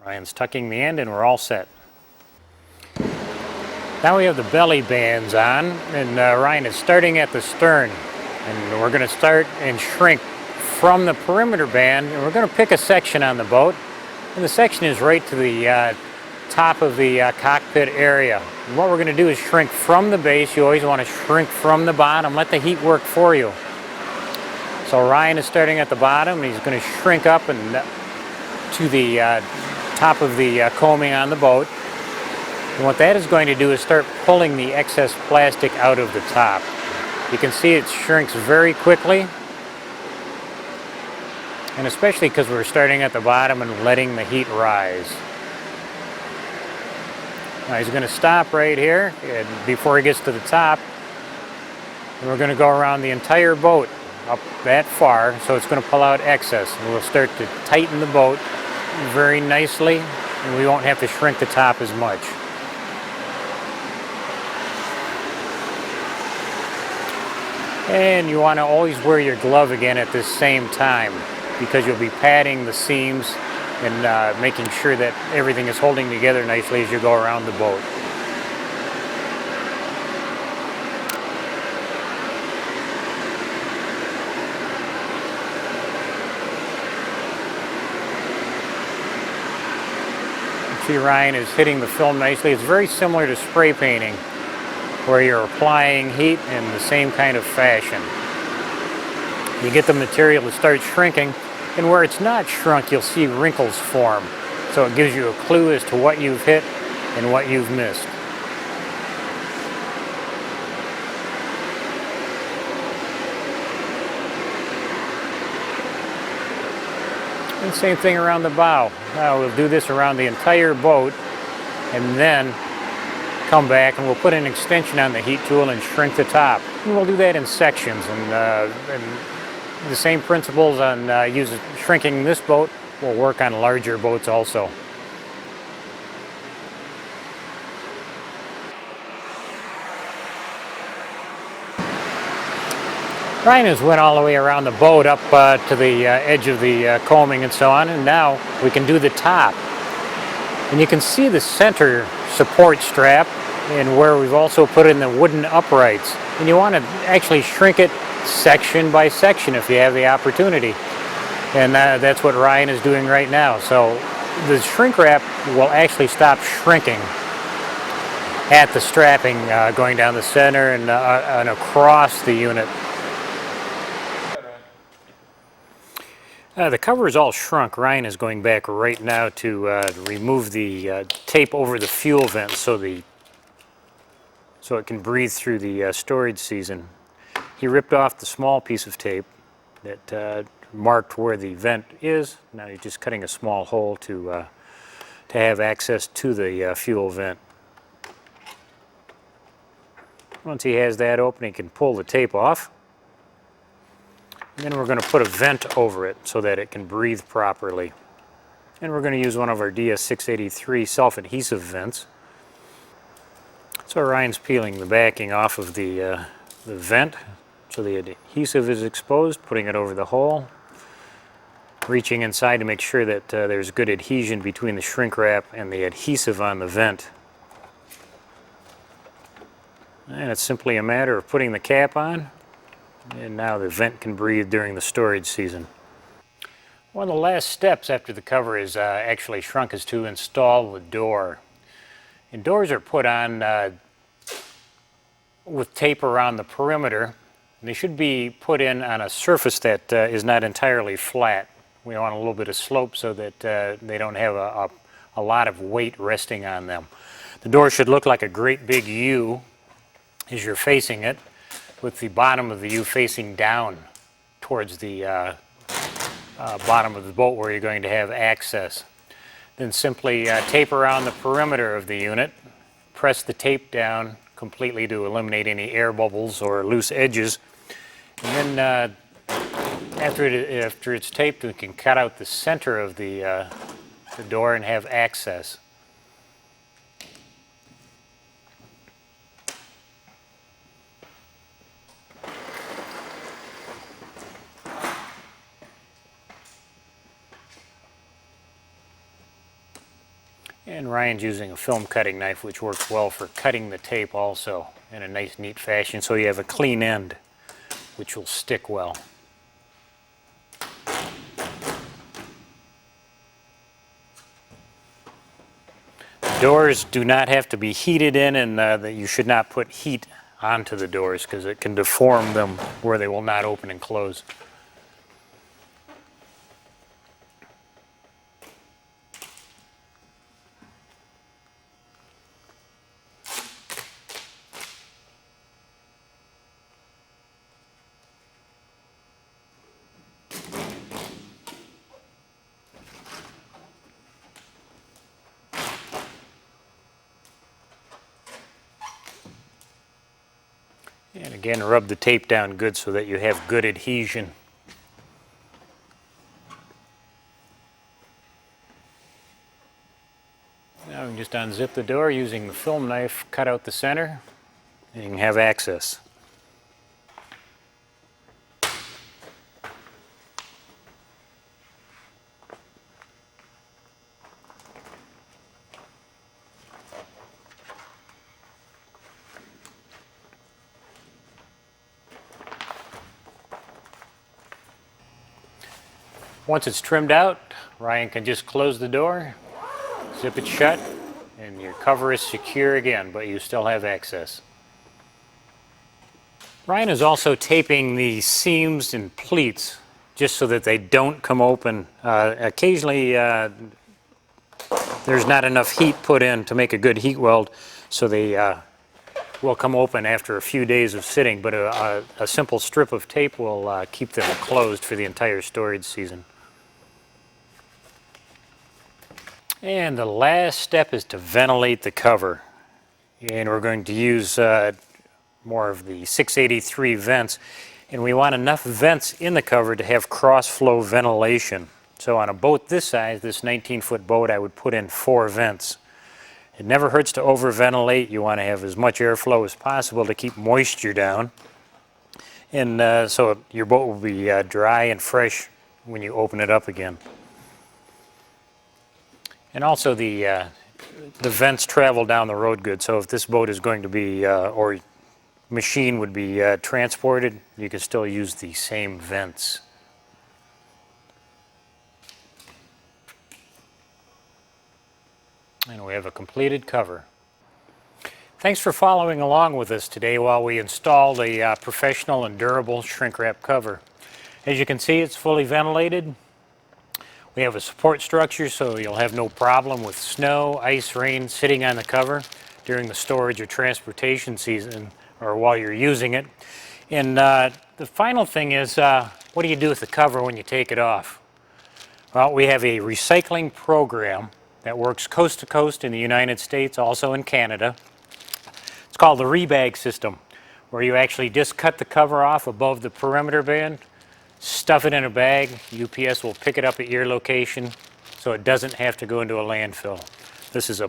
Ryan's tucking the end and we're all set. Now we have the belly bands on, and Ryan is starting at the stern. And we're going to start and shrink from the perimeter band, and we're going to pick a section on the boat. And the section is right to the top of the cockpit area. And what we're going to do is shrink from the base. You always want to shrink from the bottom. Let the heat work for you. So Ryan is starting at the bottom, and he's going to shrink up and to the top of the coaming on the boat. And what that is going to do is start pulling the excess plastic out of the top. You can see it shrinks very quickly, and especially because we're starting at the bottom and letting the heat rise. Now he's going to stop right here before he gets to the top, and we're going to go around the entire boat up that far, so it's going to pull out excess, and we'll start to tighten the boat very nicely, and we won't have to shrink the top as much. And you want to always wear your glove again at this same time, because you'll be padding the seams and making sure that everything is holding together nicely as you go around the boat. See, Ryan is hitting the film nicely. It's very similar to spray painting, where you're applying heat in the same kind of fashion. You get the material to start shrinking, and where it's not shrunk, you'll see wrinkles form. So it gives you a clue as to what you've hit and what you've missed. And same thing around the bow. Now we'll do this around the entire boat, and then come back and we'll put an extension on the heat tool and shrink the top. And we'll do that in sections, and the same principles on shrinking this boat will work on larger boats also. Ryan has went all the way around the boat up to the edge of the coaming and so on, and now we can do the top. And you can see the center support strap, and where we've also put in the wooden uprights. And you want to actually shrink it section by section if you have the opportunity. And that's what Ryan is doing right now. So the shrink wrap will actually stop shrinking at the strapping going down the center and across the unit. The cover is all shrunk. Ryan is going back right now to remove the tape over the fuel vent so it can breathe through the storage season. He ripped off the small piece of tape that marked where the vent is. Now he's just cutting a small hole to have access to the fuel vent. Once he has that open, he can pull the tape off. And then we're going to put a vent over it so that it can breathe properly. And we're going to use one of our DS683 self-adhesive vents. So Ryan's peeling the backing off of the vent so the adhesive is exposed, putting it over the hole, reaching inside to make sure that there's good adhesion between the shrink wrap and the adhesive on the vent. And it's simply a matter of putting the cap on, and now the vent can breathe during the storage season. One of the last steps after the cover is actually shrunk is to install the door. And doors are put on with tape around the perimeter. They should be put in on a surface that is not entirely flat. We want a little bit of slope so that they don't have a lot of weight resting on them. The door should look like a great big U as you're facing it, with the bottom of the U facing down towards the bottom of the boat where you're going to have access. Then simply tape around the perimeter of the unit, press the tape down completely to eliminate any air bubbles or loose edges, and then after it's taped, we can cut out the center of the door and have access. And Ryan's using a film cutting knife, which works well for cutting the tape also in a nice, neat fashion, so you have a clean end, which will stick well. Doors do not have to be heated in, and that you should not put heat onto the doors because it can deform them where they will not open and close. And again, rub the tape down good so that you have good adhesion. Now we can just unzip the door using the film knife, cut out the center, and you can have access. Once it's trimmed out, Ryan can just close the door, zip it shut, and your cover is secure again, but you still have access. Ryan is also taping the seams and pleats just so that they don't come open. Occasionally there's not enough heat put in to make a good heat weld, so they will come open after a few days of sitting, but a simple strip of tape will keep them closed for the entire storage season. And the last step is to ventilate the cover. And we're going to use more of the 683 vents. And we want enough vents in the cover to have cross-flow ventilation. So on a boat this size, this 19-foot boat, I would put in 4 vents. It never hurts to over-ventilate. You want to have as much airflow as possible to keep moisture down. And so your boat will be dry and fresh when you open it up again. And also the vents travel down the road good, so if this boat is going to be, or machine would be transported, you can still use the same vents. And we have a completed cover. Thanks for following along with us today while we install the professional and durable shrink wrap cover. As you can see, it's fully ventilated. We have a support structure so you'll have no problem with snow, ice, rain sitting on the cover during the storage or transportation season or while you're using it. And the final thing is, what do you do with the cover when you take it off? Well, we have a recycling program that works coast to coast in the United States, also in Canada. It's called the rebag system, where you actually just cut the cover off above the perimeter band, stuff it in a bag. UPS will pick it up at your location so it doesn't have to go into a landfill. This is a